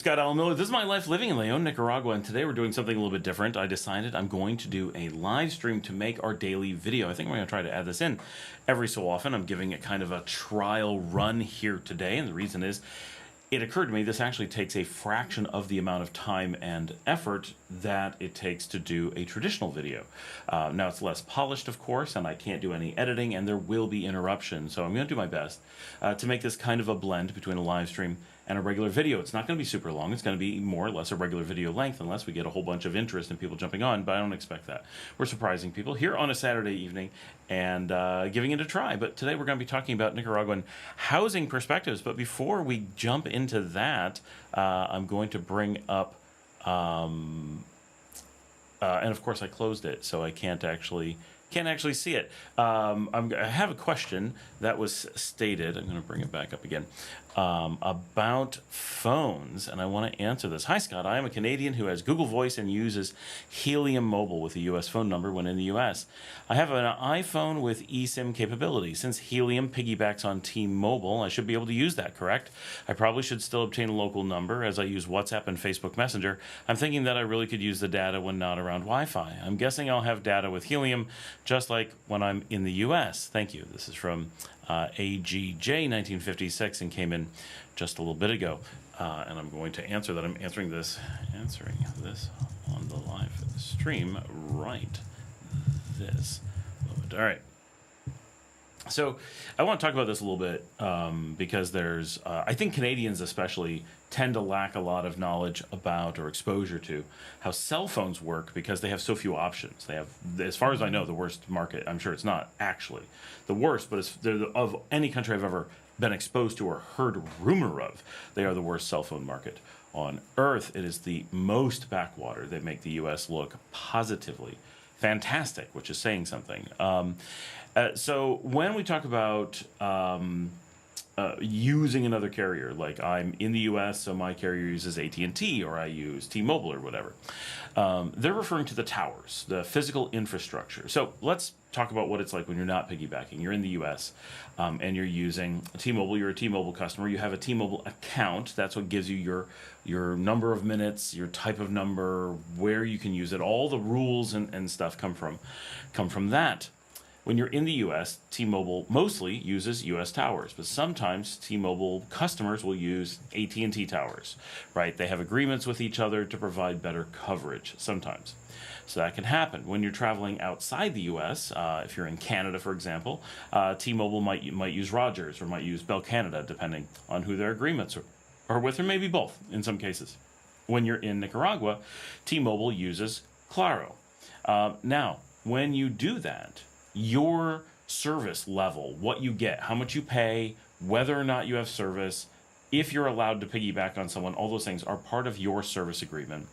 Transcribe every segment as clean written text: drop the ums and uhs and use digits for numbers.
Scott Alamillo. This is my life living in Leon, Nicaragua, and today we're doing something a little bit different. I decided I'm going to do a live stream to make our daily video. I think I'm going to try to add this in every so often. I'm giving it kind of a trial run here today, and the reason is it occurred to me this actually takes a fraction of the amount of time and effort that it takes to do a traditional video. Now it's less polished, of course, and I can't do any editing, and there will be interruptions, so I'm going to do my best to make this kind of a blend between a live stream and a regular video. It's not going to be super long. It's going to be more or less a regular video length unless we get a whole bunch of interest and people jumping on, but I don't expect that. We're surprising people here on a Saturday evening and giving it a try. But today we're going to be talking about Nicaraguan housing perspectives. But before we jump into that, I'm going to bring up, and of course I closed it, so I can't actually see it. I have a question that was stated. I'm going to bring it back up again about phones, and I want to answer this. Hi, Scott. I am a Canadian who has Google Voice and uses Helium Mobile with a U.S. phone number when in the U.S. I have an iPhone with eSIM capability. Since Helium piggybacks on T-Mobile, I should be able to use that, correct? I probably should still obtain a local number as I use WhatsApp and Facebook Messenger. I'm thinking that I really could use the data when not around Wi-Fi. I'm guessing I'll have data with Helium just like when I'm in the U.S. Thank you. This is from AGJ 1956 and came in just a little bit ago. And I'm going to answer that. I'm answering this on the live stream right this moment. All right. So I want to talk about this a little bit because there's, I think Canadians especially tend to lack a lot of knowledge about or exposure to how cell phones work because they have so few options. They have, as far as I know, the worst market. I'm sure it's not actually the worst, but it's of any country I've ever been exposed to or heard rumor of, they are the worst cell phone market on earth. It is the most backwater. They make the U.S. look positively fantastic, which is saying something. So when we talk about using another carrier, like I'm in the U.S., so my carrier uses AT&T or I use T-Mobile or whatever, they're referring to the towers, the physical infrastructure. So let's talk about what it's like when you're not piggybacking. You're in the U.S. And you're using T-Mobile. You're a T-Mobile customer. You have a T-Mobile account. That's what gives you your number of minutes, your type of number, where you can use it. All the rules and stuff come from that. When you're in the U.S., T-Mobile mostly uses U.S. towers, but sometimes T-Mobile customers will use AT&T towers, right? They have agreements with each other to provide better coverage sometimes. So that can happen. When you're traveling outside the U.S., if you're in Canada, for example, T-Mobile might use Rogers or might use Bell Canada, depending on who their agreements are with, or maybe both in some cases. When you're in Nicaragua, T-Mobile uses Claro. Now, when you do that, your service level, what you get, how much you pay, whether or not you have service, if you're allowed to piggyback on someone, all those things are part of your service agreement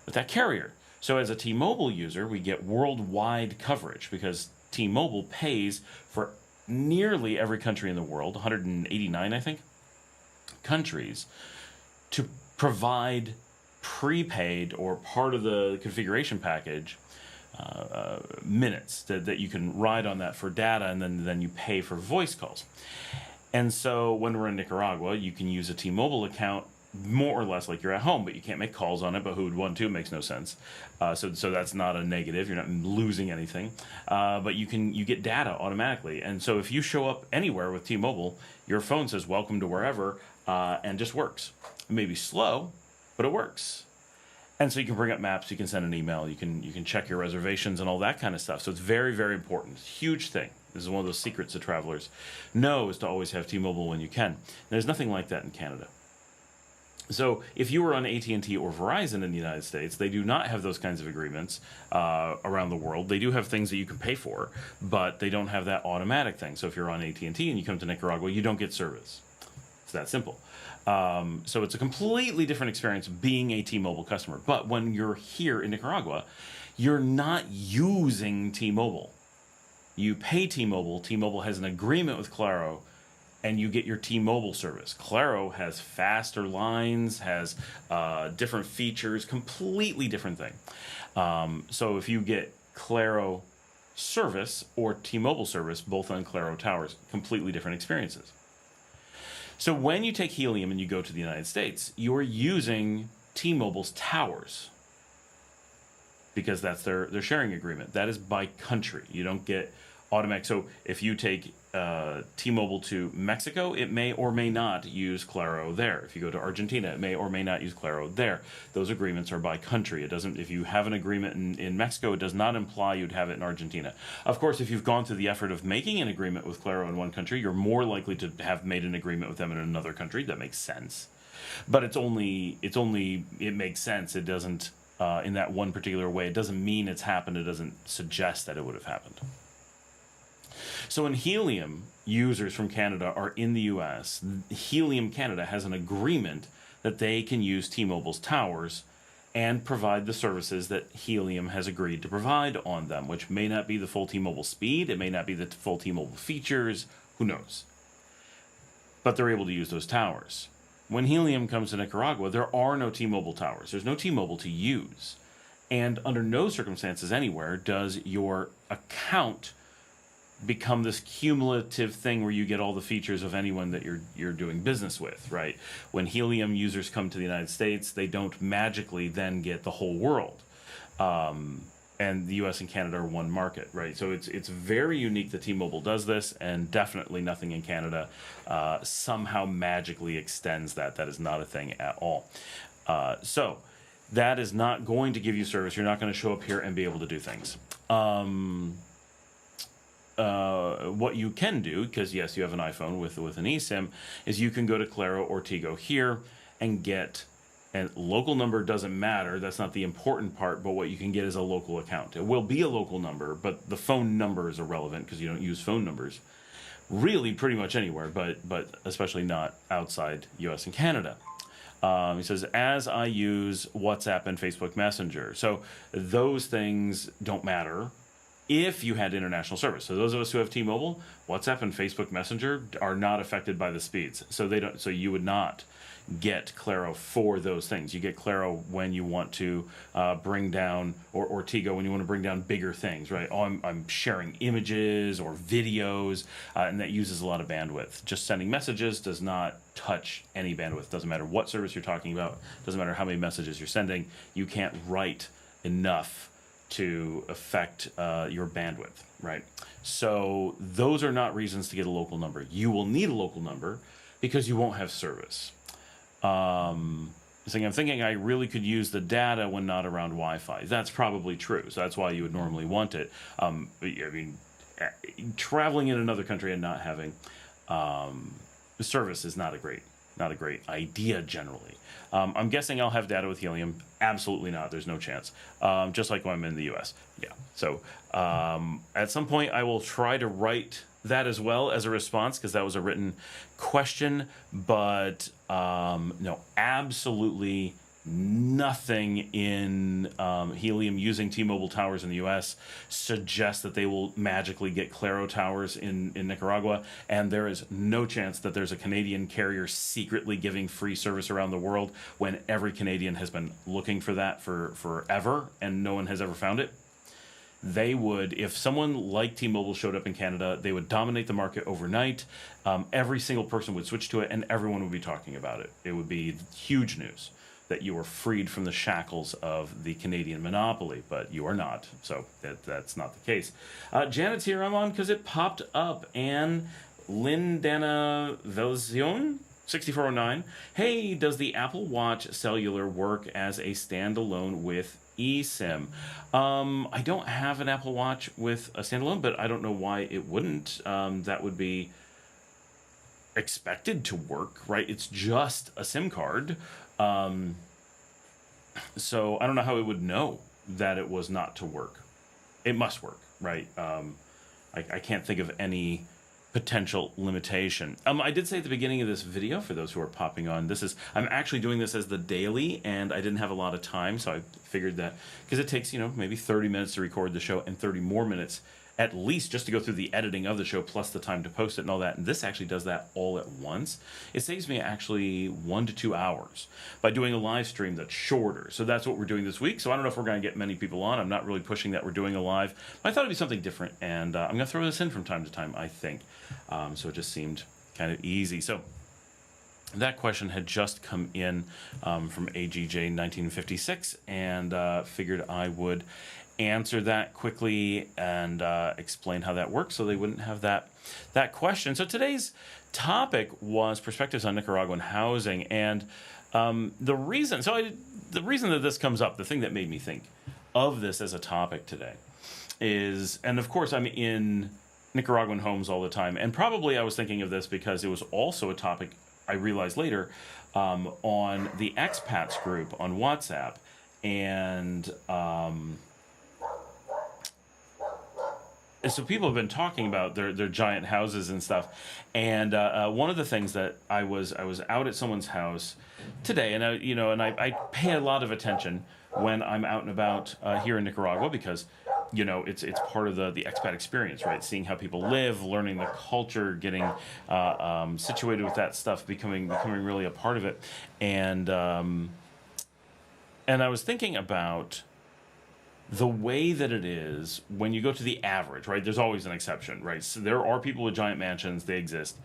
with that carrier. So as a T-Mobile user, we get worldwide coverage because T-Mobile pays for nearly every country in the world, 189, I think, countries, to provide prepaid or part of the configuration package minutes that you can ride on that for data, and then you pay for voice calls. And so when we're in Nicaragua, you can use a T-Mobile account more or less like you're at home, but you can't make calls on it, but who would want to? It makes no sense. So that's not a negative. You're not losing anything. But you get data automatically. And so if you show up anywhere with T-Mobile, your phone says welcome to wherever, and just works. It may be slow, but it works. And so you can bring up maps, you can send an email, you can check your reservations and all that kind of stuff. So it's very, very important. Huge thing. This is one of those secrets that travelers know, is to always have T-Mobile when you can. And there's nothing like that in Canada. So if you were on AT&T or Verizon in the United States, they do not have those kinds of agreements around the world. They do have things that you can pay for, but they don't have that automatic thing. So if you're on AT&T and you come to Nicaragua, you don't get service. It's that simple. So it's a completely different experience being a T-Mobile customer. But when you're here in Nicaragua, you're not using T-Mobile. You pay T-Mobile. T-Mobile has an agreement with Claro, and you get your T-Mobile service. Claro has faster lines, has different features, completely different thing. So if you get Claro service or T-Mobile service, both on Claro towers, completely different experiences. So when you take helium and you go to the United States, you're using T-Mobile's towers because that's their sharing agreement. That is by country. You don't get automatic. So if you take T-Mobile to Mexico, it may or may not use Claro there. If you go to Argentina, it may or may not use Claro there. Those agreements are by country. It doesn't. If you have an agreement in Mexico, it does not imply you'd have it in Argentina. Of course, if you've gone through the effort of making an agreement with Claro in one country, you're more likely to have made an agreement with them in another country. That makes sense. But it makes sense. It doesn't in that one particular way. It doesn't mean it's happened. It doesn't suggest that it would have happened. So when Helium users from Canada are in the US, Helium Canada has an agreement that they can use T-Mobile's towers and provide the services that Helium has agreed to provide on them, which may not be the full T-Mobile speed, it may not be the full T-Mobile features, who knows. But they're able to use those towers. When Helium comes to Nicaragua, there are no T-Mobile towers. There's no T-Mobile to use. And under no circumstances anywhere does your account become this cumulative thing where you get all the features of anyone that you're doing business with, right? When Helium users come to the United States, they don't magically then get the whole world. And the US and Canada are one market, right? So it's very unique that T-Mobile does this, and definitely nothing in Canada somehow magically extends that. That is not a thing at all. So that is not going to give you service. You're not going to show up here and be able to do things. What you can do, because yes, you have an iPhone with an eSIM, is you can go to Claro or Tigo here and get, and local number doesn't matter, that's not the important part, but what you can get is a local account. It will be a local number, but the phone number is irrelevant because you don't use phone numbers really pretty much anywhere, but especially not outside US and Canada. He says, as I use WhatsApp and Facebook Messenger. So those things don't matter if you had international service. So those of us who have T-Mobile, WhatsApp and Facebook Messenger are not affected by the speeds. So they don't. So you would not get Claro for those things. You get Claro when you want to bring down, or Tigo when you want to bring down bigger things, right? Oh, I'm sharing images or videos, and that uses a lot of bandwidth. Just sending messages does not touch any bandwidth. Doesn't matter what service you're talking about. Doesn't matter how many messages you're sending. You can't write enough to affect your bandwidth, right? So those are not reasons to get a local number. You will need a local number because you won't have service. I'm thinking I really could use the data when not around Wi-Fi. That's probably true. So that's why you would normally want it. I mean, traveling in another country and not having service is not a great idea generally. I'm guessing I'll have data with Helium. Absolutely not. There's no chance. Just like when I'm in the US. Yeah. So at some point I will try to write that as well as a response, because that was a written question. But no, absolutely nothing in Helium using T-Mobile towers in the US suggests that they will magically get Claro towers in Nicaragua, and there is no chance that there's a Canadian carrier secretly giving free service around the world when every Canadian has been looking for that for forever and no one has ever found it. They would, if someone like T-Mobile showed up in Canada, they would dominate the market overnight. Every single person would switch to it and everyone would be talking about it. It would be huge news that you are freed from the shackles of the Canadian monopoly, but you are not. So that's not the case. Janet's here. I'm on because it popped up. And Lindana Velzion 6409. Hey, does the Apple Watch Cellular work as a standalone with eSIM? I don't have an Apple Watch with a standalone, but I don't know why it wouldn't. That would be expected to work, right? It's just a SIM card. So I don't know how it would know that it was not to work. It must work, right? I can't think of any potential limitation. I did say at the beginning of this video, for those who are popping on, I'm actually doing this as the daily, and I didn't have a lot of time, so I figured that, because it takes, maybe 30 minutes to record the show and 30 more minutes at least just to go through the editing of the show plus the time to post it and all that, and this actually does that all at once. It saves me actually 1 to 2 hours by doing a live stream that's shorter. So that's what we're doing this week. So I don't know if we're going to get many people on. I'm not really pushing that we're doing a live. But I thought it'd be something different, and I'm going to throw this in from time to time, I think. So it just seemed kind of easy. So that question had just come in from AGJ 1956, and figured I would answer that quickly and explain how that works so they wouldn't have that question. So today's topic was perspectives on Nicaraguan housing, and the reason that this comes up, the thing that made me think of this as a topic today is, and of course I'm in Nicaraguan homes all the time, and probably I was thinking of this because it was also a topic I realized later on the Expats group on WhatsApp, and so people have been talking about their giant houses and stuff, and one of the things that I was out at someone's house today, and I pay a lot of attention when I'm out and about here in Nicaragua, because it's part of the expat experience, right? Seeing how people live, learning the culture, getting situated with that stuff, becoming really a part of it, and I was thinking about the way that it is when you go to the average, right? There's always an exception, right? So there are people with giant mansions, they exist,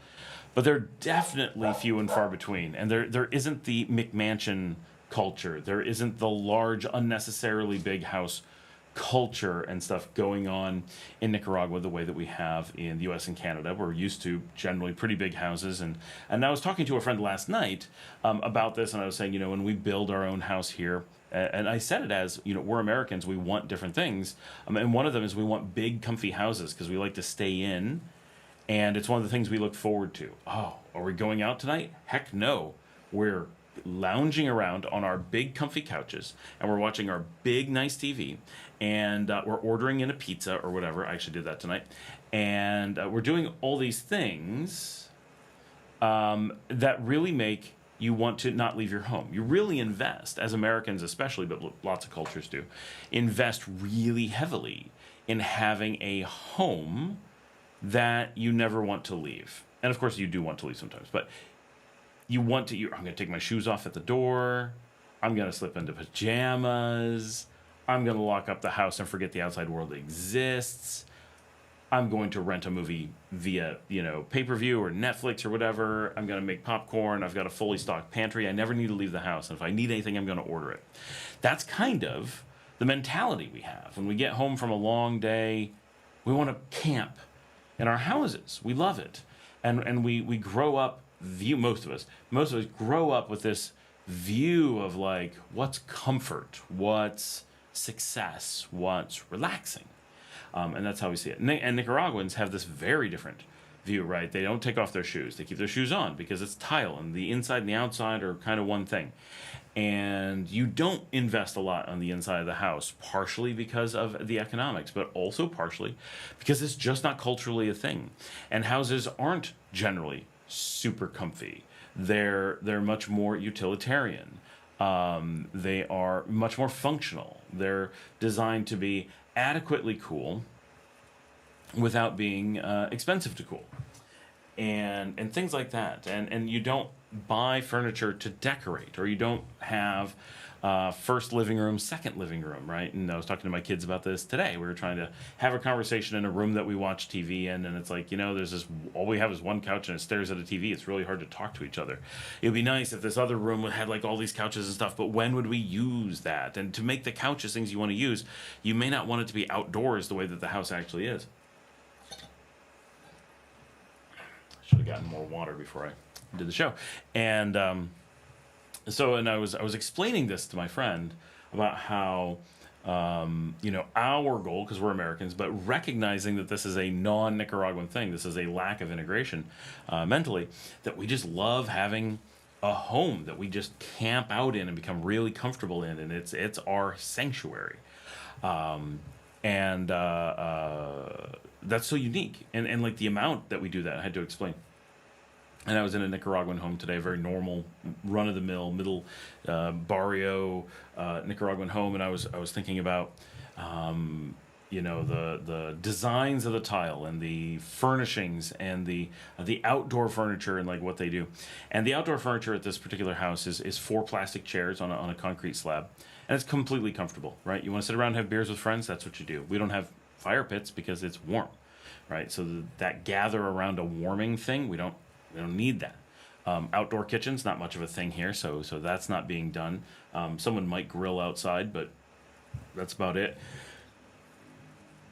but they're definitely few and far between, and there isn't the McMansion culture, there isn't the large, unnecessarily big house culture and stuff going on in Nicaragua the way that we have in the US and Canada. We're used to generally pretty big houses, and I was talking to a friend last night about this, and I was saying, when we build our own house here, and I said it as, we're Americans, we want different things, and one of them is we want big comfy houses because we like to stay in, and it's one of the things we look forward to. Oh, are we going out tonight? Heck no. We're lounging around on our big comfy couches, and we're watching our big nice TV, and we're ordering in a pizza or whatever. I actually did that tonight, and we're doing all these things that really make you want to not leave your home. You really invest, as Americans especially, but lots of cultures do, invest really heavily in having a home that you never want to leave. And of course you do want to leave sometimes, but you want to, I'm going to take my shoes off at the door, I'm going to slip into pajamas, I'm going to lock up the house and forget the outside world exists, I'm going to rent a movie via, pay-per-view or Netflix or whatever, I'm going to make popcorn, I've got a fully stocked pantry, I never need to leave the house, and if I need anything, I'm going to order it. That's kind of the mentality we have. When we get home from a long day, we want to camp in our houses. We love it. And we grow up, most of us grow up with this view of like, what's comfort, what's success, what's relaxing. And that's how we see it. And Nicaraguans have this very different view, right? They don't take off their shoes. They keep their shoes on because it's tile, and the inside and the outside are kind of one thing. And you don't invest a lot on the inside of the house, partially because of the economics, but also partially because it's just not culturally a thing. And houses aren't generally super comfy. They're much more utilitarian. They are much more functional. They're designed to be adequately cool without being expensive to cool, and things like that. And you don't buy furniture to decorate, or you don't have first living room, second living room, right? And I was talking to my kids about this today. We were trying to have a conversation in a room that we watch TV in, and it's like, there's this, all we have is one couch and it stares at a TV. It's really hard to talk to each other. It would be nice if this other room had like all these couches and stuff, but when would we use that? And to make the couches things you want to use, you may not want it to be outdoors the way that the house actually is. I should have gotten more water before I did the show. And I was explaining this to my friend about how our goal, because we're Americans, but recognizing that this is a non-Nicaraguan thing, this is a lack of integration mentally, that we just love having a home that we just camp out in and become really comfortable in, and it's our sanctuary. That's so unique, and like the amount that we do that, I had to explain. And I was in a Nicaraguan home today, a very normal, run-of-the-mill, middle barrio Nicaraguan home, and I was thinking about the designs of the tile and the furnishings and the outdoor furniture and like what they do. And the outdoor furniture at this particular house is 4 plastic chairs on a concrete slab, and it's completely comfortable, right? You want to sit around and have beers with friends, that's what you do. We don't have fire pits because it's warm, right? So that gather around a warming thing, we don't need that. Outdoor kitchens, not much of a thing here, so that's not being done. Someone might grill outside, but that's about it.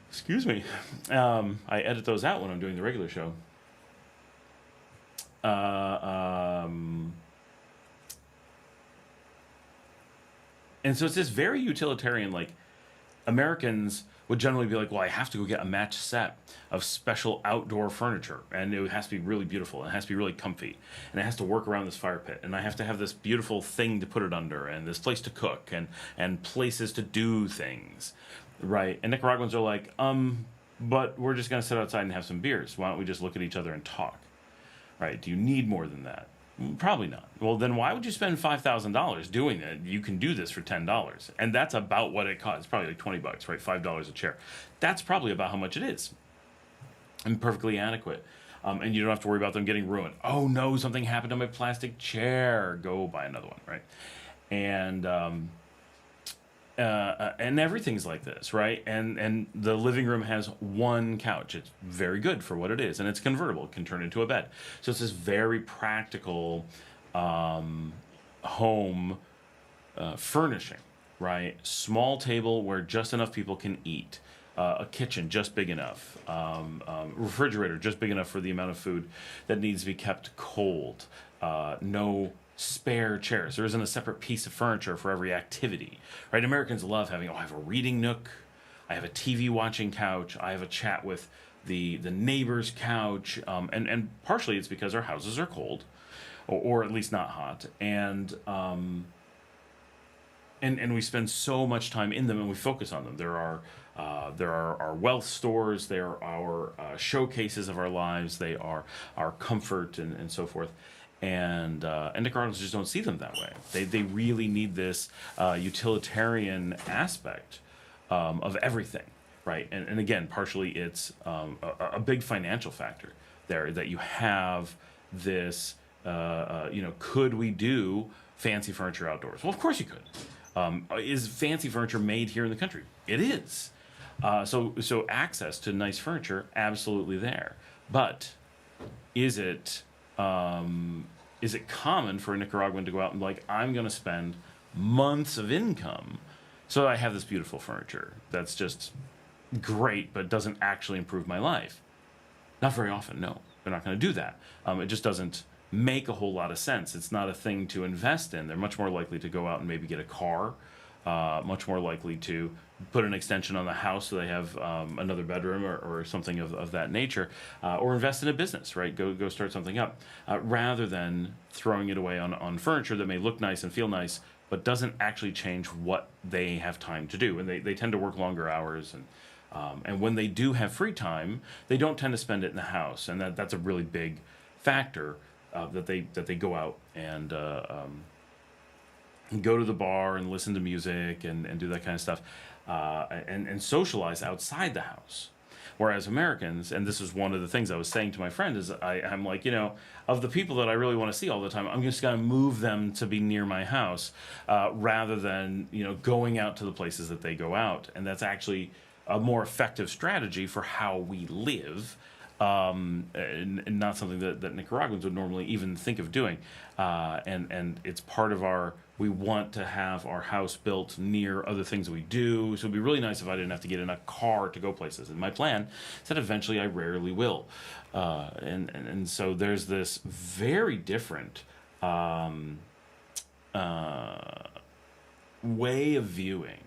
Excuse me. I edit those out when I'm doing the regular show. And so it's this very utilitarian, like, Americans would generally be like, well, I have to go get a matched set of special outdoor furniture, and it has to be really beautiful, and it has to be really comfy, and it has to work around this fire pit, and I have to have this beautiful thing to put it under, and this place to cook, and places to do things, right? And Nicaraguans are like, but we're just going to sit outside and have some beers. Why don't we just look at each other and talk, right? Do you need more than that? Probably not. Well, then why would you spend $5,000 doing it? You can do this for $10, and that's about what it costs. It's probably like $20, right? $5 a chair. That's probably about how much it is, and perfectly adequate. And you don't have to worry about them getting ruined. Oh no, something happened to my plastic chair. Go buy another one, right? And everything's like this, right? And the living room has one couch. It's very good for what it is, and it's convertible. It can turn into a bed. So it's this very practical home furnishing, right? Small table where just enough people can eat. A kitchen just big enough. Refrigerator just big enough for the amount of food that needs to be kept cold. No spare chairs. There isn't a separate piece of furniture for every activity, right? Americans love having, I have a reading nook, I have a TV watching couch, I have a chat with the neighbor's couch, and partially it's because our houses are cold, or at least not hot, and we spend so much time in them, and we focus on them. There are our wealth stores, there are our showcases of our lives, they are our comfort, and so forth. And Nicaraguans just don't see them that way. They really need this utilitarian aspect of everything, right? And again, partially it's a big financial factor there, that you have this, could we do fancy furniture outdoors? Well, of course you could. Is fancy furniture made here in the country? It is. So access to nice furniture, absolutely there. But is it common for a Nicaraguan to go out and I'm going to spend months of income so I have this beautiful furniture that's just great but doesn't actually improve my life? Not very often, no. They're not going to do that. It just doesn't make a whole lot of sense. It's not a thing to invest in. They're much more likely to go out and maybe get a car, much more likely to put an extension on the house so they have another bedroom or something of that nature, or invest in a business, right? Go start something up, rather than throwing it away on furniture that may look nice and feel nice, but doesn't actually change what they have time to do. And they tend to work longer hours, and when they do have free time, they don't tend to spend it in the house, and that's a really big factor, that they go out and go to the bar and listen to music and do that kind of stuff, and socialize outside the house. Whereas Americans, and this is one of the things I was saying to my friend, is I'm like, of the people that I really want to see all the time, I'm just going to move them to be near my house, rather than, going out to the places that they go out. And that's actually a more effective strategy for how we live, and not something that Nicaraguans would normally even think of doing. And it's part of we want to have our house built near other things we do. So it'd be really nice if I didn't have to get in a car to go places. And my plan is that eventually I rarely will. And so there's this very different way of viewing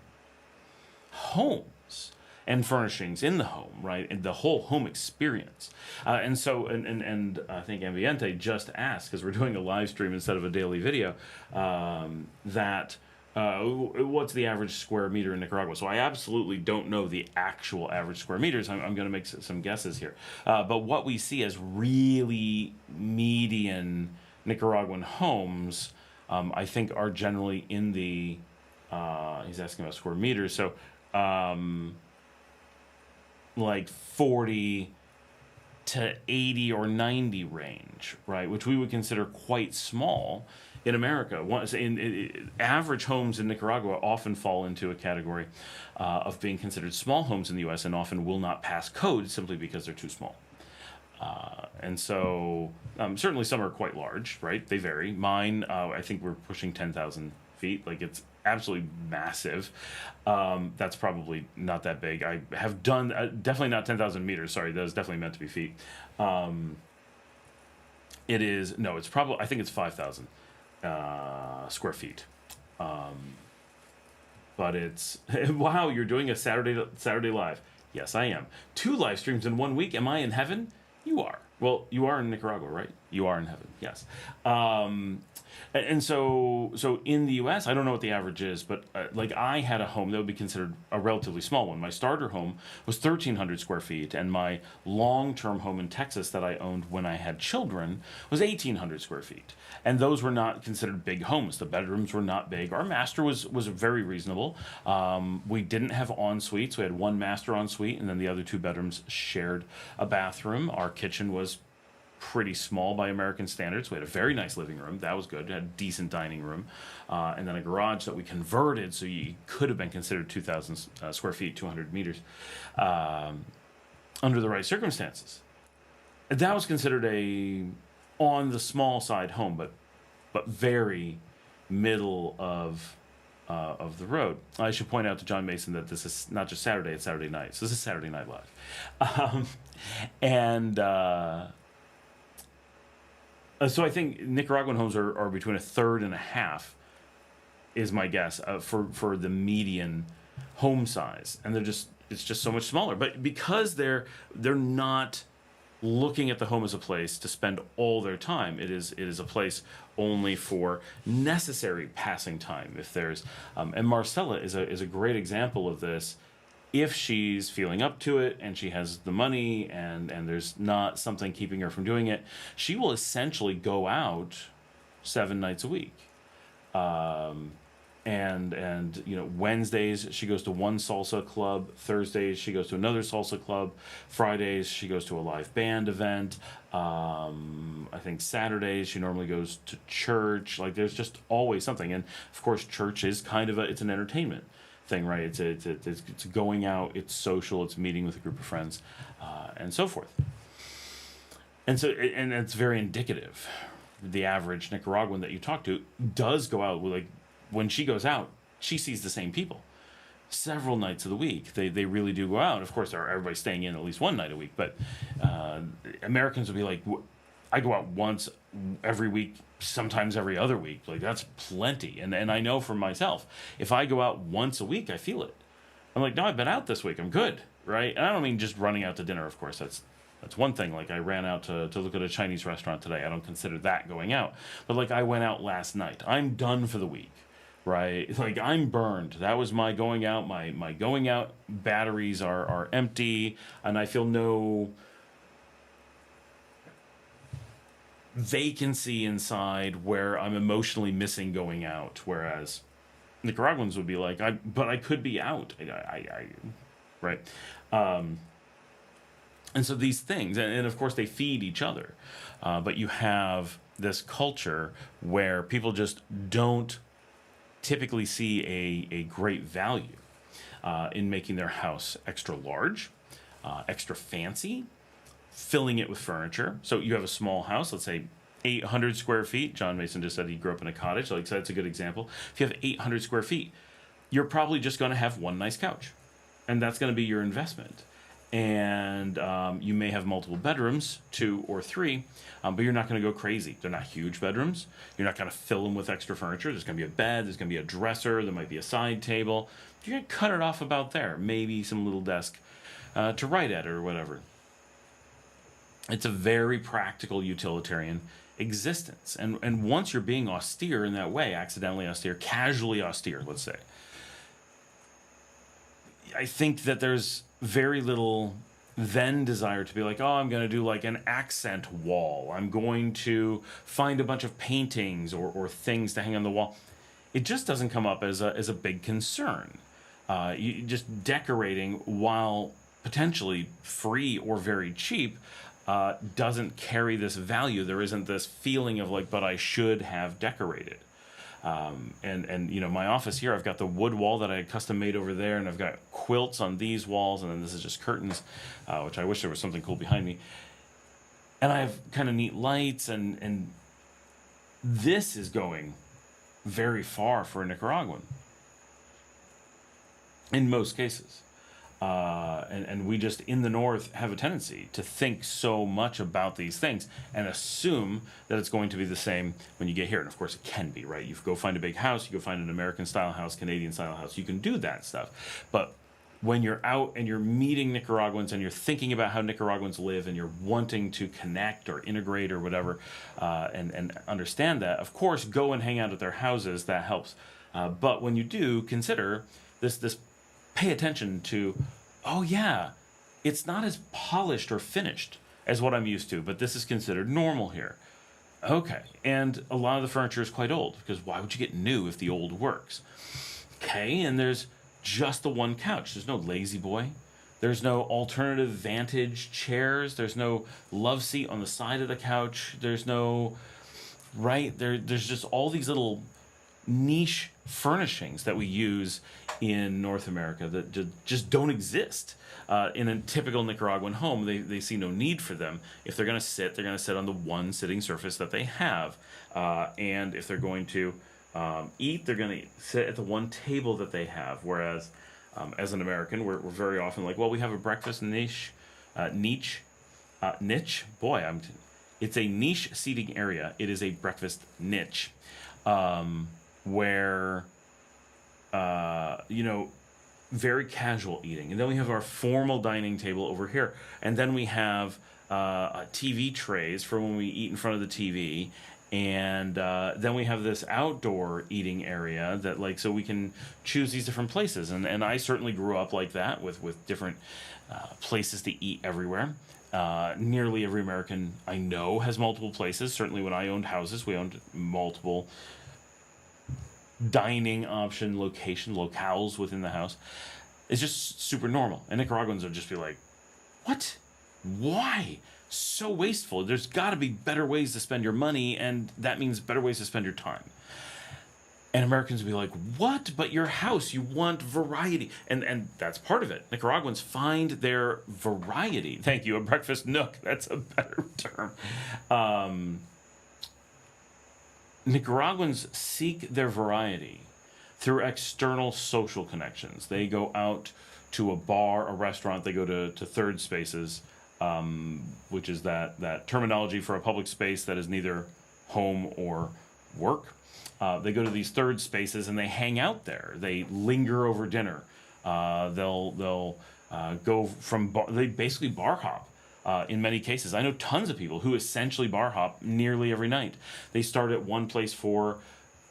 homes and furnishings in the home, right? And the whole home experience. And so I think Ambiente just asked, because we're doing a live stream instead of a daily video, that what's the average square meter in Nicaragua? So I absolutely don't know the actual average square meters. I'm going to make some guesses here. But what we see as really median Nicaraguan homes, I think are generally in the, he's asking about square meters, so 40 to 80 or 90 range, right? Which we would consider quite small in America. Average homes in Nicaragua often fall into a category of being considered small homes in the U.S. and often will not pass code simply because they're too small. And so certainly some are quite large, right? They vary. Mine, I think we're pushing 10,000 feet. Like it's absolutely massive. That's probably not that big. I have done, definitely not 10,000 meters. Sorry, that was definitely meant to be feet. It is, no, it's probably, I think it's 5,000 square feet. But it's, wow, you're doing a Saturday live. Yes, I am. 2 live streams in 1 week. Am I in heaven? You are. Well, you are in Nicaragua, right? You are in heaven. Yes. And so in the U.S., I don't know what the average is, but like I had a home that would be considered a relatively small one. My starter home was 1,300 square feet, and my long-term home in Texas that I owned when I had children was 1,800 square feet. And those were not considered big homes. The bedrooms were not big. Our master was very reasonable. We didn't have en-suites. We had one master en-suite, and then the other 2 bedrooms shared a bathroom. Our kitchen was pretty small by American standards. We had a very nice living room. That was good. We had a decent dining room. And then a garage that we converted, so you could have been considered 2,000 square feet, 200 meters, under the right circumstances. That was considered a on the small side home, but very middle of the road. I should point out to John Mason that this is not just Saturday, it's Saturday night. So this is Saturday Night Live. So I think Nicaraguan homes are between 1/3 and 1/2, is my guess, for the median home size, and it's just so much smaller. But because they're not looking at the home as a place to spend all their time, it is a place only for necessary passing time. If there's and Marcella is a great example of this. If she's feeling up to it and she has the money and there's not something keeping her from doing it, she will essentially go out 7 nights a week. And you know, Wednesdays she goes to one salsa club, Thursdays she goes to another salsa club, Fridays she goes to a live band event. I think Saturdays she normally goes to church. Like there's just always something. And of course church is kind of it's an entertainment thing, right? It's going out, it's social, it's meeting with a group of friends, and so forth. And so, and it's very indicative. The average Nicaraguan that you talk to does go out with, like, when she goes out, she sees the same people several nights of the week. They really do go out. Of course, everybody's staying in at least 1 night a week, but Americans will be like, I go out once every week, sometimes every other week. Like, that's plenty. And I know for myself, if I go out once a week, I feel it. I'm like, no, I've been out this week. I'm good, right? And I don't mean just running out to dinner, of course. That's one thing. Like, I ran out to look at a Chinese restaurant today. I don't consider that going out. But, like, I went out last night. I'm done for the week, right? Like, I'm burned. That was my going out. My going out batteries are empty, and I feel no vacancy inside where I'm emotionally missing going out. Whereas Nicaraguans would be like, but I could be out. Right? And so these things, and of course they feed each other, but you have this culture where people just don't typically see a great value in making their house extra large, extra fancy, filling it with furniture. So you have a small house, let's say 800 square feet. John Mason just said he grew up in a cottage. Like, so that's a good example. If you have 800 square feet, you're probably just going to have one nice couch, and that's going to be your investment. And you may have multiple bedrooms, 2 or 3, but you're not going to go crazy. They're not huge bedrooms. You're not going to fill them with extra furniture. There's going to be a bed. There's going to be a dresser. There might be a side table. You're going to cut it off about there. Maybe some little desk to write at or whatever. It's a very practical, utilitarian existence. And once you're being austere in that way, accidentally austere, casually austere, let's say, I think that there's very little then desire to be like, oh, I'm going to do like an accent wall. I'm going to find a bunch of paintings or things to hang on the wall. It just doesn't come up as a big concern. You just decorating, while potentially free or very cheap, doesn't carry this value. There isn't this feeling of like, but I should have decorated. And you know, my office here, I've got the wood wall that I had custom made over there, and I've got quilts on these walls, and then this is just curtains, which I wish there was something cool behind me. And I have kind of neat lights, and this is going very far for a Nicaraguan in most cases. And we just, in the North, have a tendency to think so much about these things and assume that it's going to be the same when you get here. And of course, it can be, right? You go find a big house, you go find an American-style house, Canadian-style house. You can do that stuff. But when you're out and you're meeting Nicaraguans and you're thinking about how Nicaraguans live and you're wanting to connect or integrate or whatever, and understand that, of course, go and hang out at their houses. That helps. But when you do, consider this pay attention to, oh yeah, it's not as polished or finished as what I'm used to, but this is considered normal here. Okay, and a lot of the furniture is quite old, because why would you get new if the old works? Okay, and there's just the one couch. There's no lazy boy. There's no alternative vantage chairs. There's no love seat on the side of the couch. There's no, right? There's just all these little niche furnishings that we use in North America that just don't exist. In a typical Nicaraguan home, they see no need for them. If they're going to sit, they're going to sit on the one sitting surface that they have. And if they're going to eat, they're going to sit at the one table that they have. Whereas, as an American, we're very often like, well, we have a breakfast niche. Boy, it's a niche seating area. It is a breakfast niche. Where, very casual eating. And then we have our formal dining table over here. And then we have TV trays for when we eat in front of the TV. And then we have this outdoor eating area that, so we can choose these different places. And I certainly grew up like that with different places to eat everywhere. Nearly every American I know has multiple places. Certainly when I owned houses, we owned multiple dining option locales within the house. It's just super normal. And Nicaraguans would just be like, what? Why? So wasteful. There's got to be better ways to spend your money, and that means better ways to spend your time. And Americans would be like, what? But your house, you want variety. And that's part of it. Nicaraguans find their variety. Thank you, a breakfast nook. That's a better term. Nicaraguans seek their variety through external social connections. They go out to a bar, a restaurant. They go to third spaces, which is that terminology for a public space that is neither home or work. They go to these third spaces and they hang out there. They linger over dinner. They'll go from they basically bar hop. In many cases, I know tons of people who essentially bar hop nearly every night. They start at one place for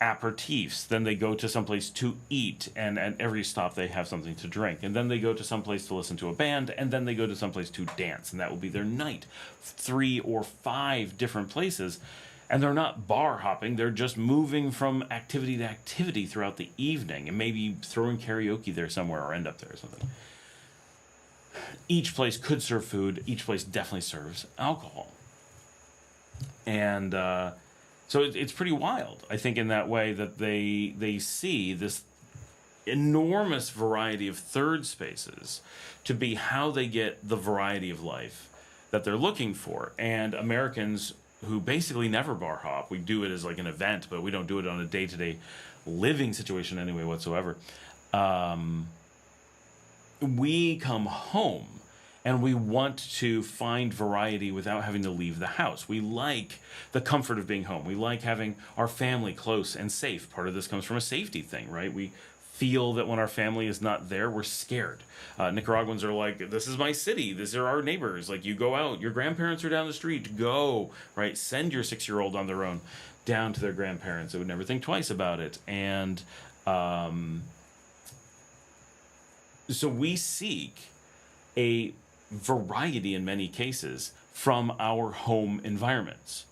aperitifs, then they go to someplace to eat, and at every stop they have something to drink, and then they go to someplace to listen to a band, and then they go to someplace to dance, and that will be their night. 3 or 5 different places, and they're not bar hopping, they're just moving from activity to activity throughout the evening, and maybe throwing karaoke there somewhere or end up there or something. Each place could serve food. Each place definitely serves alcohol. And so it's pretty wild, I think, in that way that they see this enormous variety of third spaces to be how they get the variety of life that they're looking for. And Americans who basically never bar hop, we do it as like an event, but we don't do it on a day-to-day living situation anyway whatsoever. We come home and we want to find variety without having to leave the house. We like the comfort of being home. We like having our family close and safe. Part of this comes from a safety thing, right? We feel that when our family is not there, we're scared. Nicaraguans are like, this is my city. These are our neighbors. Like, you go out. Your grandparents are down the street. Go, right? Send your 6-year-old on their own down to their grandparents. They would never think twice about it. And so we seek a variety in many cases from our home environments.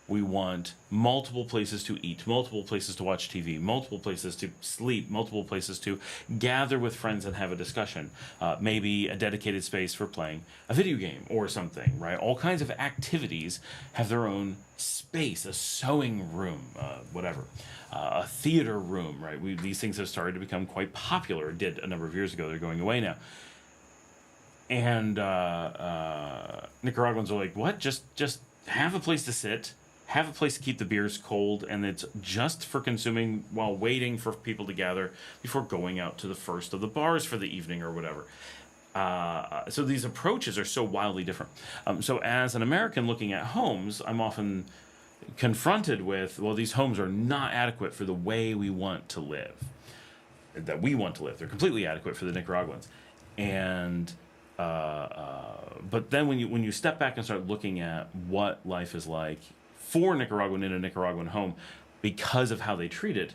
We want multiple places to eat, multiple places to watch TV, multiple places to sleep, multiple places to gather with friends and have a discussion. Maybe a dedicated space for playing a video game or something, right? All kinds of activities have their own space, a sewing room, whatever, a theater room, right? These things have started to become quite popular. It did a number of years ago. They're going away now. And Nicaraguans are like, what? Just have a place to sit, have a place to keep the beers cold, and it's just for consuming while waiting for people to gather before going out to the first of the bars for the evening or whatever. So these approaches are so wildly different. So as an American looking at homes, I'm often confronted with, well, these homes are not adequate for the way we want to live. That we want to live. They're completely adequate for the Nicaraguans. And but then when you step back and start looking at what life is like for Nicaraguan in a Nicaraguan home, because of how they treat it,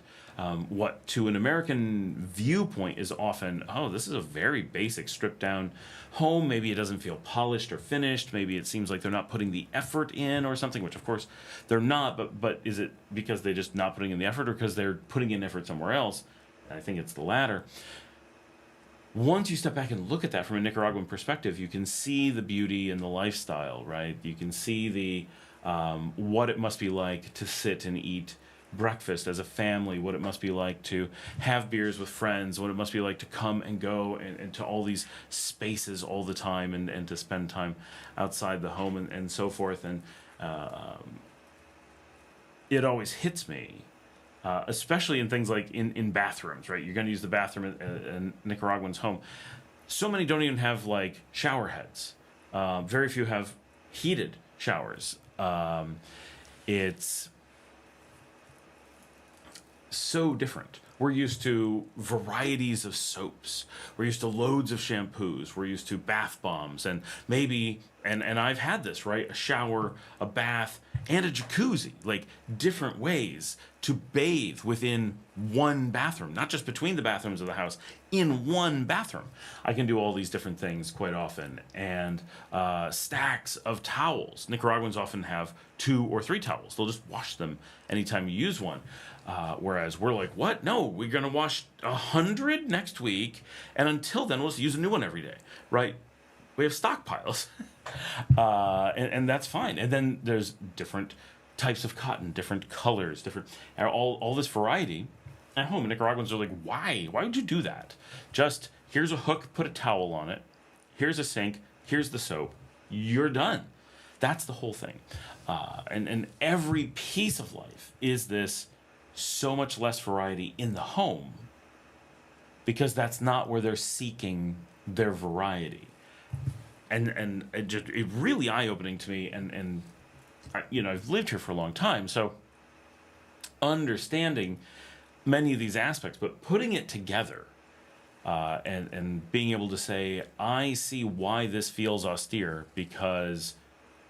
what to an American viewpoint is often, oh, this is a very basic, stripped down home. Maybe it doesn't feel polished or finished. Maybe it seems like they're not putting the effort in or something, which of course they're not. But is it because they're just not putting in the effort, or because they're putting in effort somewhere else? I think it's the latter. Once you step back and look at that from a Nicaraguan perspective, you can see the beauty and the lifestyle, right? You can see the what it must be like to sit and eat breakfast as a family, what it must be like to have beers with friends, what it must be like to come and go and to all these spaces all the time, and to spend time outside the home and so forth. And it always hits me. Especially in things like in bathrooms, right? You're going to use the bathroom in Nicaraguan's home. So many don't even have like shower heads. Very few have heated showers. It's so different. We're used to varieties of soaps. We're used to loads of shampoos. We're used to bath bombs, and maybe, and I've had this, right? A shower, a bath, and a jacuzzi, like different ways to bathe within one bathroom, not just between the bathrooms of the house, in one bathroom. I can do all these different things quite often. And stacks of towels. Nicaraguans often have 2 or 3 towels. They'll just wash them anytime you use one. Whereas we're like, what? No, we're going to wash 100 next week, and until then, we'll just use a new one every day, right? We have stockpiles, and that's fine. And then there's different types of cotton, different colors, different all this variety. At home, Nicaraguans are like, why? Why would you do that? Just here's a hook, put a towel on it. Here's a sink. Here's the soap. You're done. That's the whole thing. And every piece of life is this so much less variety in the home, because that's not where they're seeking their variety. And it really eye-opening to me, and I've lived here for a long time, so understanding many of these aspects, but putting it together, and being able to say, I see why this feels austere, because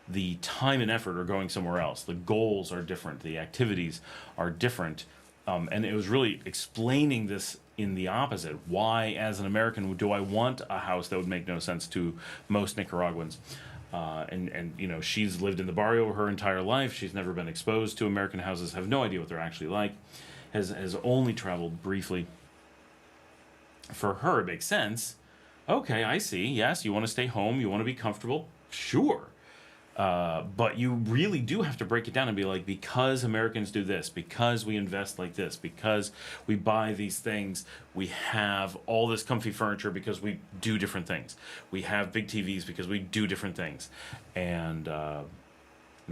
the time and effort are going somewhere else. The goals are different. The activities are different. And it was really explaining this in the opposite. Why, as an American, do I want a house that would make no sense to most Nicaraguans? And she's lived in the barrio her entire life. She's never been exposed to American houses, have no idea what they're actually like, has only traveled briefly. For her, it makes sense. Okay, I see. Yes, you want to stay home. You want to be comfortable. Sure. But you really do have to break it down and be like, because Americans do this, because we invest like this, because we buy these things, we have all this comfy furniture because we do different things. We have big TVs because we do different things. And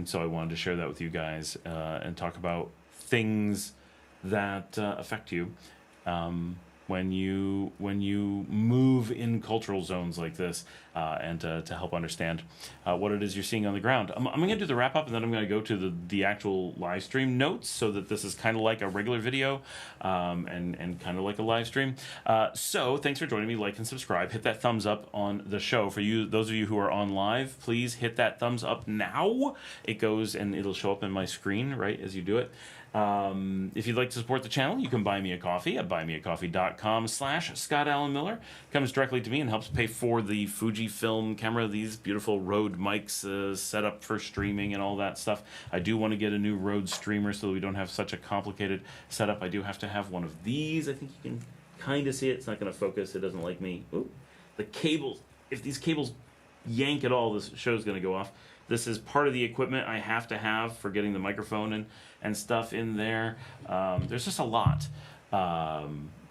so I wanted to share that with you guys, and talk about things that affect you when you move in cultural zones like this, and to help understand what it is you're seeing on the ground. I'm going to do the wrap up, and then I'm going to go to the actual live stream notes, so that this is kind of like a regular video, and kind of like a live stream. So thanks for joining me. Like and subscribe. Hit that thumbs up on the show. For you, those of you who are on live, please hit that thumbs up now. It goes and it'll show up in my screen right as you do it. If you'd like to support the channel, you can buy me a coffee at buymeacoffee.com/Scott Allen Miller. Comes directly to me and helps pay for the Fujifilm camera, these beautiful Rode mics set up for streaming and all that stuff. I do want to get a new Rode streamer so that we don't have such a complicated setup. I do have to have one of these. I think you can kind of see it. It's not going to focus. It doesn't like me. Ooh. The cables, if these cables yank at all, this show's going to go off. This is part of the equipment I have to have for getting the microphone and stuff in there. There's just a lot,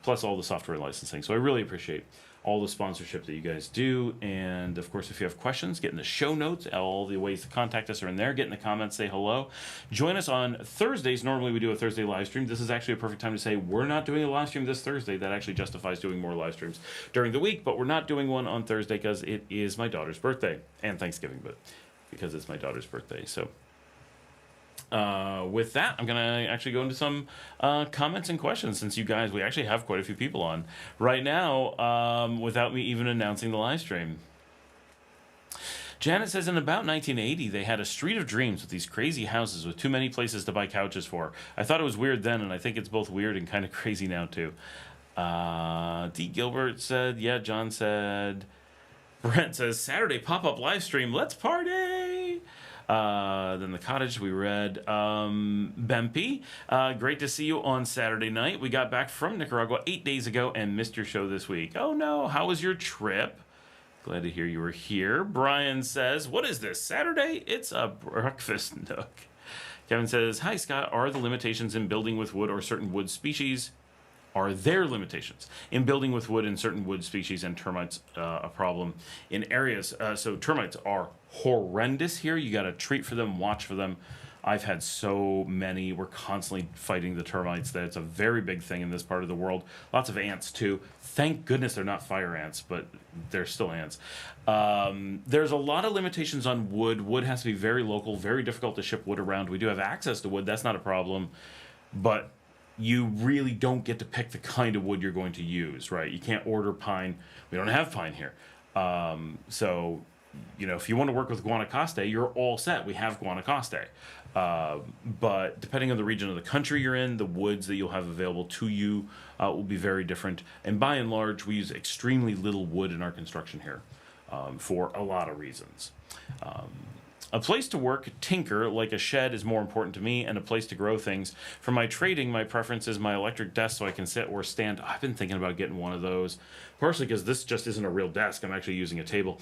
plus all the software licensing. So I really appreciate all the sponsorship that you guys do. And of course, if you have questions, get in the show notes. All the ways to contact us are in there. Get in the comments, say hello. Join us on Thursdays. Normally we do a Thursday live stream. This is actually a perfect time to say we're not doing a live stream this Thursday. That actually justifies doing more live streams during the week, but we're not doing one on Thursday because it is my daughter's birthday and Thanksgiving, but because it's my daughter's birthday. So with that, I'm going to actually go into some comments and questions, since you guys, we actually have quite a few people on right now without me even announcing the live stream. Janet says, in about 1980, they had a street of dreams with these crazy houses with too many places to buy couches for. I thought it was weird then, and I think it's both weird and kind of crazy now, too. D. Gilbert said, yeah, John said. Brent says, Saturday pop-up live stream, let's party! Then the cottage we read. Bempy, great to see you on Saturday night. We got back from Nicaragua 8 days ago and missed your show this week. Oh no, how was your trip? Glad to hear you were here. Brian says, what is this, Saturday? It's a breakfast nook. Kevin says, hi Scott, are the limitations in building with wood or certain wood species? Are there limitations in building with wood and certain wood species and termites a problem in areas? So termites are horrendous here. You got to treat for them, watch for them. I've had so many. We're constantly fighting the termites. That's a very big thing in this part of the world. Lots of ants too. Thank goodness they're not fire ants, but they're still ants. There's a lot of limitations on wood. Wood has to be very local, very difficult to ship wood around. We do have access to wood. That's not a problem, but you really don't get to pick the kind of wood you're going to use, right? You can't order pine. We don't have pine here. So, you know, if you want to work with Guanacaste, you're all set. We have Guanacaste. But depending on the region of the country you're in, the woods that you'll have available to you will be very different. And by and large, we use extremely little wood in our construction here for a lot of reasons. A place to work, tinker, like a shed, is more important to me, and a place to grow things. For my trading, my preference is my electric desk so I can sit or stand. I've been thinking about getting one of those, partially because this just isn't a real desk. I'm actually using a table.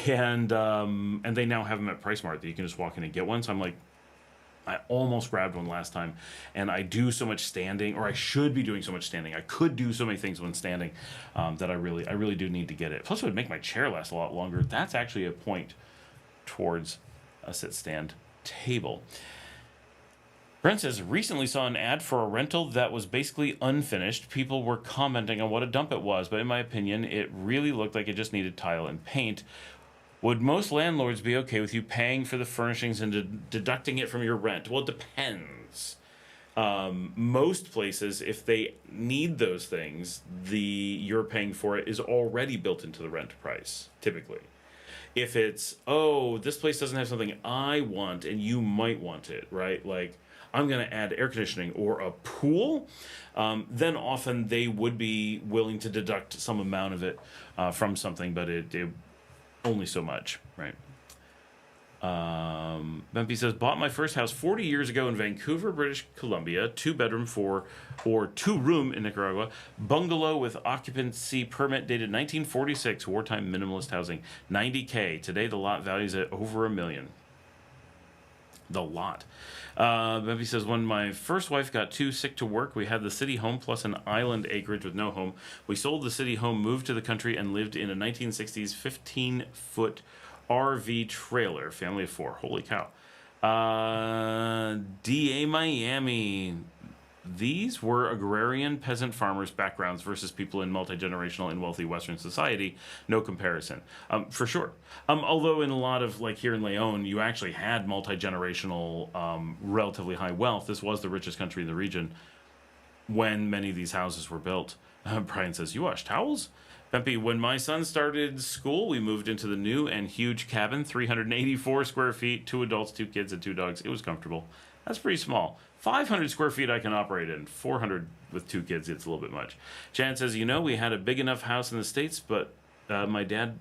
And they now have them at PriceSmart that you can just walk in and get one. So I'm like, I almost grabbed one last time, and I do so much standing, or I should be doing so much standing. I could do so many things when standing that I really do need to get it. Plus, it would make my chair last a lot longer. That's actually a point towards a sit-stand table. Brent says, recently saw an ad for a rental that was basically unfinished. People were commenting on what a dump it was, but in my opinion, it really looked like it just needed tile and paint. Would most landlords be okay with you paying for the furnishings and deducting it from your rent? Well, it depends. Most places, if they need those things, you're paying for it is already built into the rent price, typically. If it's, oh, this place doesn't have something I want and you might want it, right? Like, I'm going to add air conditioning or a pool, then often they would be willing to deduct some amount of it from something, but it only so much, right? Bempy says, bought my first house 40 years ago in Vancouver, British Columbia, 2-bedroom or 2-room in Nicaragua, bungalow with occupancy permit dated 1946, wartime minimalist housing, $90K. Today the lot values at over $1 million. The lot. Bempy says, when my first wife got too sick to work, we had the city home plus an island acreage with no home. We sold the city home, moved to the country, and lived in a 1960s 15-foot RV trailer, family of 4. Holy cow. DA Miami. These were agrarian peasant farmers' backgrounds versus people in multi-generational and wealthy Western society. No comparison. For sure. Although in a lot of, like here in Leon, you actually had multi-generational, relatively high wealth. This was the richest country in the region when many of these houses were built. Brian says, you wash towels? Bempy, when my son started school, we moved into the new and huge cabin, 384 square feet, 2 adults, 2 kids, and 2 dogs. It was comfortable. That's pretty small. 500 square feet I can operate in. 400 with 2 kids, it's a little bit much. Jan says, you know, we had a big enough house in the States, but my dad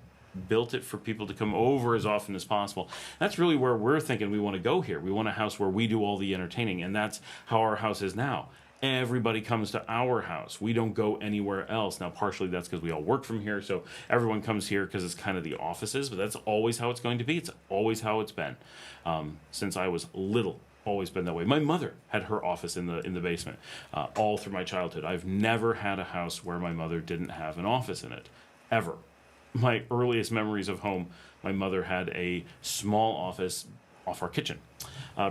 built it for people to come over as often as possible. That's really where we're thinking we want to go here. We want a house where we do all the entertaining, and that's how our house is now. Everybody comes to our house. We don't go anywhere else. Now, partially that's because we all work from here, so everyone comes here because it's kind of the offices, but that's always how it's going to be. It's always how it's been. Since I was little, always been that way. My mother had her office in the basement all through my childhood. I've never had a house where my mother didn't have an office in it. ever. My earliest memories of home, my mother had a small office off our kitchen.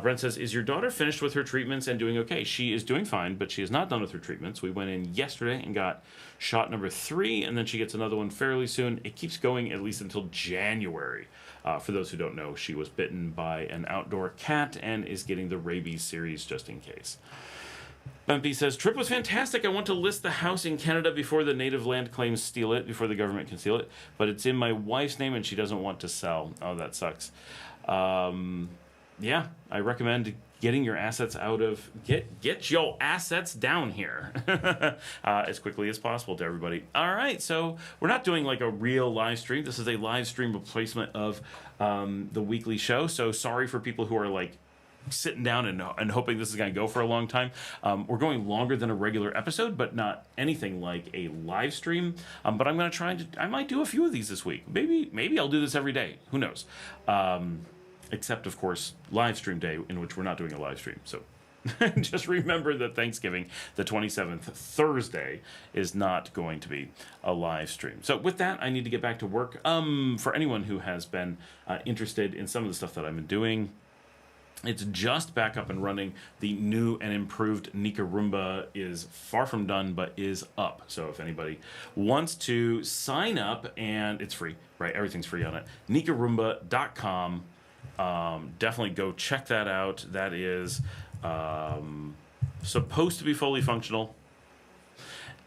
Brent says, is your daughter finished with her treatments and doing okay? She is doing fine, but she is not done with her treatments. We went in yesterday and got shot number 3, and then she gets another one fairly soon. It keeps going at least until January. For those who don't know, she was bitten by an outdoor cat and is getting the rabies series just in case. Bumpy says, trip was fantastic. I want to list the house in Canada before the native land claims steal it, before the government can steal it. But it's in my wife's name and she doesn't want to sell. Oh, that sucks. Yeah, I recommend getting your assets out of... Get your assets down here as quickly as possible to everybody. All right, so we're not doing like a real live stream. This is a live stream replacement of the weekly show. So sorry for people who are like sitting down and hoping this is going to go for a long time. We're going longer than a regular episode, but not anything like a live stream. But I'm going to try I might do a few of these this week. Maybe I'll do this every day. Who knows? Except, of course, live stream day, in which we're not doing a live stream. So just remember that Thanksgiving, the 27th, Thursday, is not going to be a live stream. So with that, I need to get back to work. For anyone who has been interested in some of the stuff that I've been doing, it's just back up and running. The new and improved Nicaraguan is far from done, but is up. So if anybody wants to sign up, and it's free, right? Everything's free on it. Nicaraguan.com. Definitely go check that out. That is supposed to be fully functional.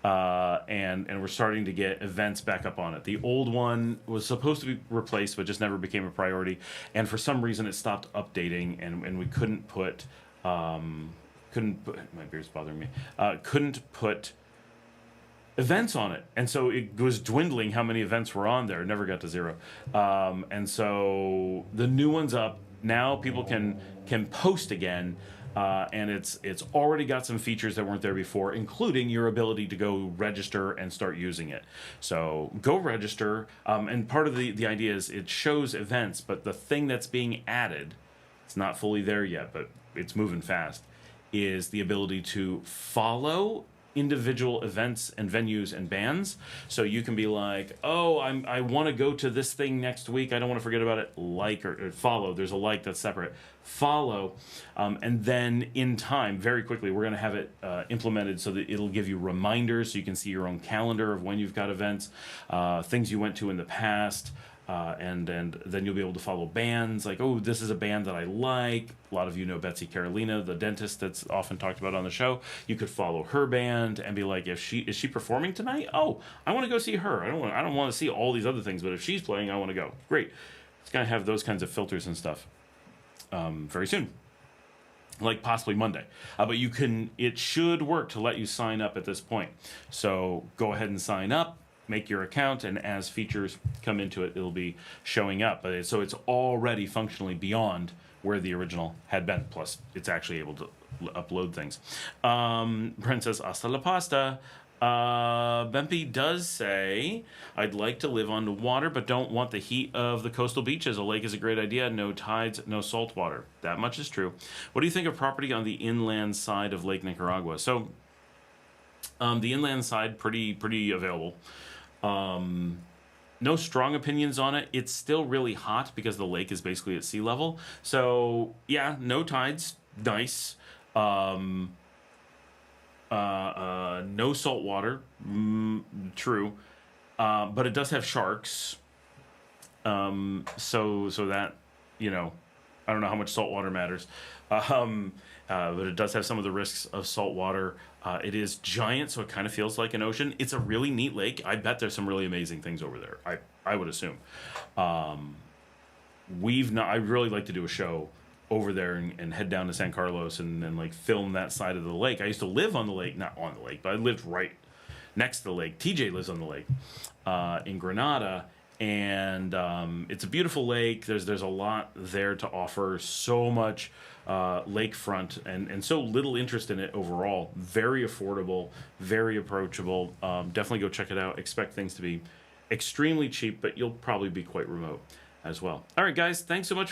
And we're starting to get events back up on it. The old one was supposed to be replaced, but just never became a priority. And for some reason, it stopped updating, and we couldn't put my beard's bothering me. Couldn't put events on it, and so it was dwindling how many events were on there. It never got to 0. And so the new one's up now. People can post again. And it's already got some features that weren't there before, including your ability to go register and start using it. So go register. And part of the idea is it shows events, but the thing that's being added, it's not fully there yet, but it's moving fast, is the ability to follow individual events and venues and bands. So you can be like, oh, I want to go to this thing next week. I don't want to forget about it. Like or follow. There's a like that's separate. Follow. And then in time, very quickly, we're going to have it implemented so that it'll give you reminders so you can see your own calendar of when you've got events, things you went to in the past. And then you'll be able to follow bands like, oh, this is a band that I like. A lot of you know Betsy Carolina, the dentist that's often talked about on the show. You could follow her band and be like, is she performing tonight? Oh, I want to go see her. I don't want to see all these other things, but if she's playing, I want to go. Great. It's going to have those kinds of filters and stuff very soon. Like possibly Monday. But it should work to let you sign up at this point. So go ahead and sign up. Make your account, and as features come into it, it'll be showing up. So it's already functionally beyond where the original had been. Plus, it's actually able to upload things. Brent says, hasta la pasta. Bempy does say, I'd like to live on the water, but don't want the heat of the coastal beaches. A lake is a great idea. No tides, no salt water. That much is true. What do you think of property on the inland side of Lake Nicaragua? So, the inland side, pretty available. No strong opinions on it. It's still really hot because the lake is basically at sea level. So yeah, no tides, nice. No salt water, true. But it does have sharks. So that, I don't know how much salt water matters. But it does have some of the risks of salt water. It is giant, so it kind of feels like an ocean. It's a really neat lake. I bet there's some really amazing things over there. I would assume. I'd really like to do a show over there and head down to San Carlos and like film that side of the lake. I used to live on the lake, not on the lake, but I lived right next to the lake. TJ lives on the lake in Granada. And it's a beautiful lake. There's a lot there to offer. So much lakefront and so little interest in it overall. Very affordable, very approachable. Definitely go check it out. Expect things to be extremely cheap, but you'll probably be quite remote as well. All right, guys. Thanks so much